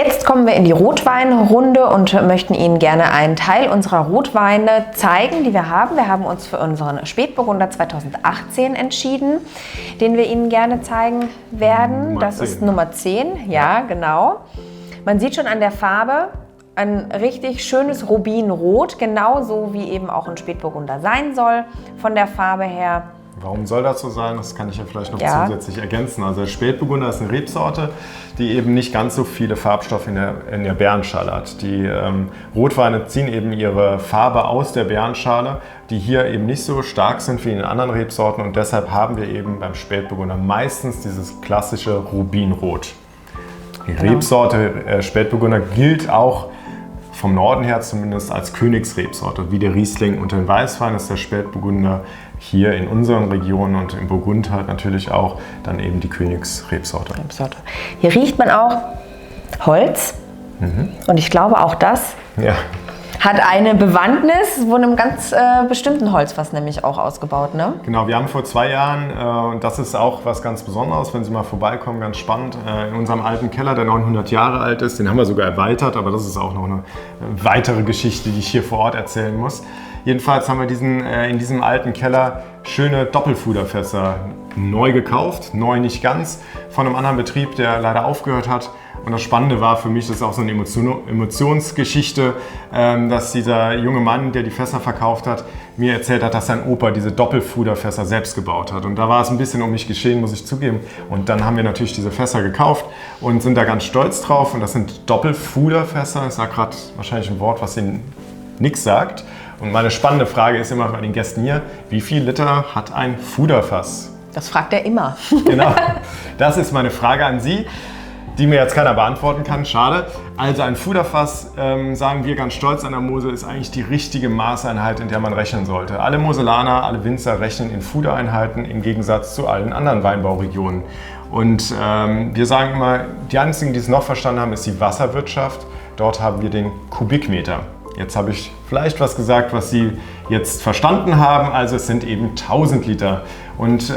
Jetzt kommen wir in die Rotweinrunde und möchten Ihnen gerne einen Teil unserer Rotweine zeigen, die wir haben. Wir haben uns für unseren Spätburgunder 2018 entschieden, den wir Ihnen gerne zeigen werden. Nummer das 10, ist Nummer 10, ja genau. Man sieht schon an der Farbe ein richtig schönes Rubinrot, genauso wie eben auch ein Spätburgunder sein soll von der Farbe her. Warum soll das so sein? Das kann ich ja vielleicht noch zusätzlich ergänzen. Also der Spätburgunder ist eine Rebsorte, die eben nicht ganz so viele Farbstoffe in der Beerenschale hat. Die Rotweine ziehen eben ihre Farbe aus der Beerenschale, die hier eben nicht so stark sind wie in den anderen Rebsorten. Und deshalb haben wir eben beim Spätburgunder meistens dieses klassische Rubinrot. Die Rebsorte Spätburgunder gilt auch vom Norden her zumindest als Königsrebsorte. Wie der Riesling und den Weißwein ist der Spätburgunder hier in unseren Regionen und im Burgund halt natürlich auch dann eben die Königsrebsorte. Hier riecht man auch Holz und ich glaube auch das hat eine Bewandtnis von einem ganz bestimmten Holzfass nämlich auch ausgebaut, ne? Genau, wir haben vor 2 Jahren, und das ist auch was ganz Besonderes, wenn Sie mal vorbeikommen, ganz spannend, in unserem alten Keller, der 900 Jahre alt ist, den haben wir sogar erweitert, aber das ist auch noch eine weitere Geschichte, die ich hier vor Ort erzählen muss. Jedenfalls haben wir in diesem alten Keller schöne Doppelfuderfässer neu gekauft, neu nicht ganz, von einem anderen Betrieb, der leider aufgehört hat. Und das Spannende war für mich, das ist auch so eine Emotionsgeschichte, dass dieser junge Mann, der die Fässer verkauft hat, mir erzählt hat, dass sein Opa diese Doppelfuderfässer selbst gebaut hat. Und da war es ein bisschen um mich geschehen, muss ich zugeben. Und dann haben wir natürlich diese Fässer gekauft und sind da ganz stolz drauf. Und das sind Doppelfuderfässer. Ich sage gerade wahrscheinlich ein Wort, was Ihnen nichts sagt. Und meine spannende Frage ist immer bei den Gästen hier, wie viel Liter hat ein Fuderfass? Das fragt er immer. Genau, das ist meine Frage an Sie, die mir jetzt keiner beantworten kann, schade. Also ein Fuderfass, sagen wir ganz stolz an der Mosel, ist eigentlich die richtige Maßeinheit, in der man rechnen sollte. Alle Moselaner, alle Winzer rechnen in Fudereinheiten im Gegensatz zu allen anderen Weinbauregionen. Und wir sagen immer, die einzigen, die es noch verstanden haben, ist die Wasserwirtschaft. Dort haben wir den Kubikmeter. Jetzt habe ich vielleicht was gesagt, was Sie jetzt verstanden haben. Also es sind eben 1000 Liter. Und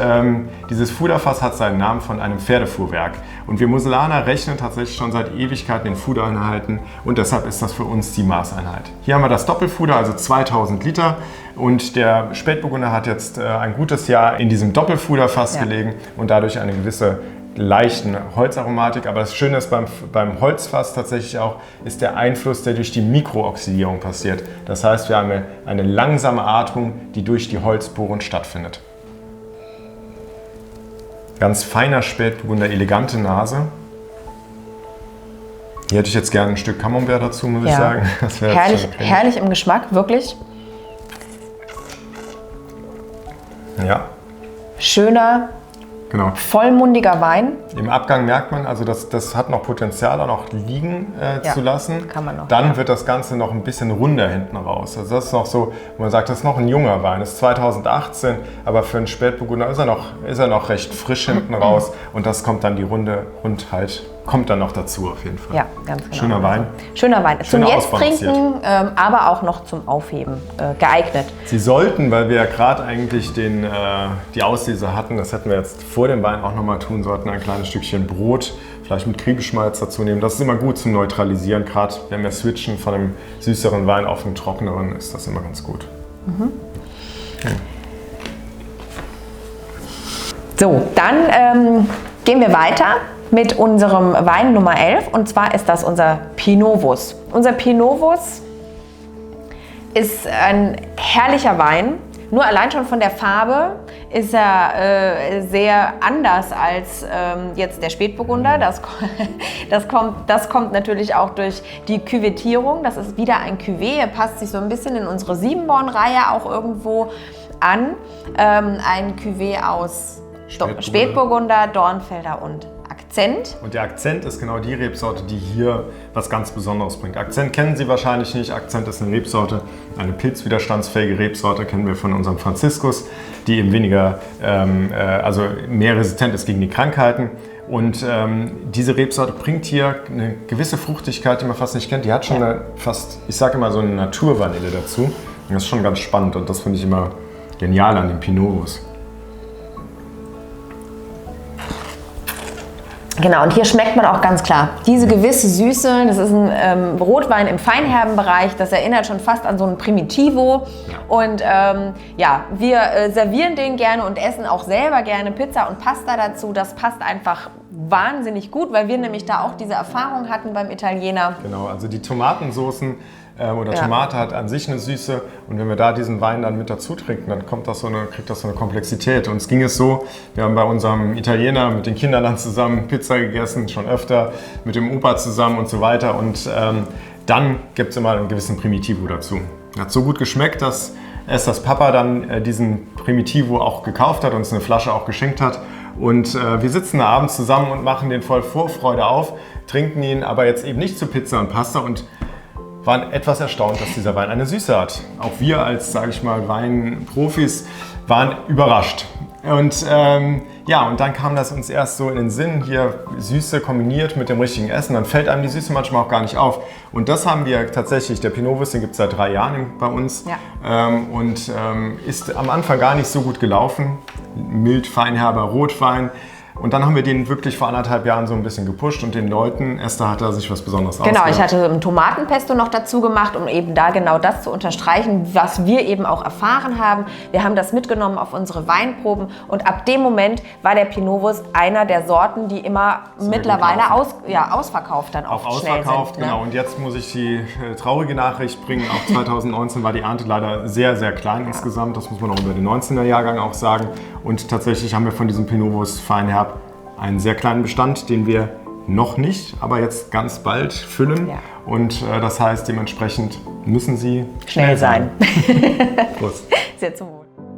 dieses Fuderfass hat seinen Namen von einem Pferdefuhrwerk. Und wir Moselaner rechnen tatsächlich schon seit Ewigkeiten in Fudereinheiten. Und deshalb ist das für uns die Maßeinheit. Hier haben wir das Doppelfuder, also 2000 Liter. Und der Spätburgunder hat jetzt ein gutes Jahr in diesem Doppelfuderfass gelegen und dadurch eine gewisse leichten Holzaromatik, aber das Schöne ist beim Holzfass tatsächlich auch, ist der Einfluss, der durch die Mikrooxidierung passiert. Das heißt, wir haben eine langsame Atmung, die durch die Holzporen stattfindet. Ganz feiner Spätburgunder, elegante Nase. Hier hätte ich jetzt gerne ein Stück Camembert dazu, muss ich sagen. Das herrlich im Geschmack, wirklich. Ja. Schöner, vollmundiger Wein. Im Abgang merkt man, also das hat noch Potenzial, auch noch liegen zu lassen. Kann man noch. Dann wird das Ganze noch ein bisschen runder hinten raus. Also das ist noch so, wo man sagt, das ist noch ein junger Wein. Das ist 2018, aber für einen Spätburgunder ist er noch recht frisch hinten raus. Und das kommt dann, die Rundheit kommt dann noch dazu auf jeden Fall. Ja, ganz genau. Schöner Wein. Schöner Wein. Zum Jetzt-Trinken, aber auch noch zum Aufheben geeignet. Sie sollten, weil wir ja gerade eigentlich die Auslese hatten, das hätten wir jetzt vor dem Wein auch nochmal tun sollten, ein kleines Stückchen Brot, vielleicht mit Griebeschmalz dazu nehmen. Das ist immer gut zum Neutralisieren, gerade wenn wir switchen von einem süßeren Wein auf einen trockeneren, ist das immer ganz gut. So, dann gehen wir weiter mit unserem Wein Nummer 11 und zwar ist das unser Pinot Novus. Unser Pinot Novus ist ein herrlicher Wein, nur allein schon von der Farbe ist er sehr anders als jetzt der Spätburgunder. Das kommt natürlich auch durch die Küvettierung. Das ist wieder ein Cuvée, er passt sich so ein bisschen in unsere Siebenborn-Reihe auch irgendwo an. Ein Cuvée aus Spätburgunder, Dornfelder und Akzent. Und der Akzent ist genau die Rebsorte, die hier was ganz Besonderes bringt. Akzent kennen Sie wahrscheinlich nicht. Akzent ist eine Rebsorte, eine pilzwiderstandsfähige Rebsorte, kennen wir von unserem Franziskus, die eben weniger, also mehr resistent ist gegen die Krankheiten. Und diese Rebsorte bringt hier eine gewisse Fruchtigkeit, die man fast nicht kennt. Die hat schon ich sage immer so eine Naturvanille dazu. Und das ist schon ganz spannend und das finde ich immer genial an dem Pinot Novus. Genau, und hier schmeckt man auch ganz klar diese gewisse Süße. Das ist ein Rotwein im feinherben Bereich. Das erinnert schon fast an so ein Primitivo. Und ja, wir servieren den gerne und essen auch selber gerne Pizza und Pasta dazu. Das passt einfach wahnsinnig gut, weil wir nämlich da auch diese Erfahrung hatten beim Italiener. Genau, also die Tomatensoßen oder Tomate hat an sich eine Süße und wenn wir da diesen Wein dann mit dazu trinken, dann kriegt das so eine Komplexität. Uns ging es so, wir haben bei unserem Italiener mit den Kindern dann zusammen Pizza gegessen, schon öfter, mit dem Opa zusammen und so weiter und dann gibt es immer einen gewissen Primitivo dazu. Hat so gut geschmeckt, dass Esthers Papa dann diesen Primitivo auch gekauft hat, uns eine Flasche auch geschenkt hat. Und wir sitzen da abends zusammen und machen den voll Vorfreude auf, trinken ihn aber jetzt eben nicht zu Pizza und Pasta und waren etwas erstaunt, dass dieser Wein eine Süße hat. Auch wir als, sage ich mal, Weinprofis waren überrascht. Und ja, und dann kam das uns erst so in den Sinn, hier Süße kombiniert mit dem richtigen Essen, dann fällt einem die Süße manchmal auch gar nicht auf. Und das haben wir tatsächlich, der Pinot Noir, den gibt es seit 3 Jahren bei uns und ist am Anfang gar nicht so gut gelaufen. Mild, feinherber Rotwein. Und dann haben wir den wirklich vor 1,5 Jahren so ein bisschen gepusht und den Leuten, Esther hat da sich was Besonderes ausgedacht. Genau, ich hatte ein Tomatenpesto noch dazu gemacht, um eben da genau das zu unterstreichen, was wir eben auch erfahren haben. Wir haben das mitgenommen auf unsere Weinproben und ab dem Moment war der Pinot Noir einer der Sorten, die immer mittlerweile ausverkauft dann auch schnell ausverkauft, sind. Genau. Ne? Und jetzt muss ich die traurige Nachricht bringen, auch 2019 war die Ernte leider sehr, sehr klein insgesamt. Das muss man auch über den 19er Jahrgang auch sagen. Und tatsächlich haben wir von diesem Pinot Noir feinherb einen sehr kleinen Bestand, den wir noch nicht, aber jetzt ganz bald füllen. Ja. Und das heißt, dementsprechend müssen Sie schnell sein. Prost. Sehr zum Wohl.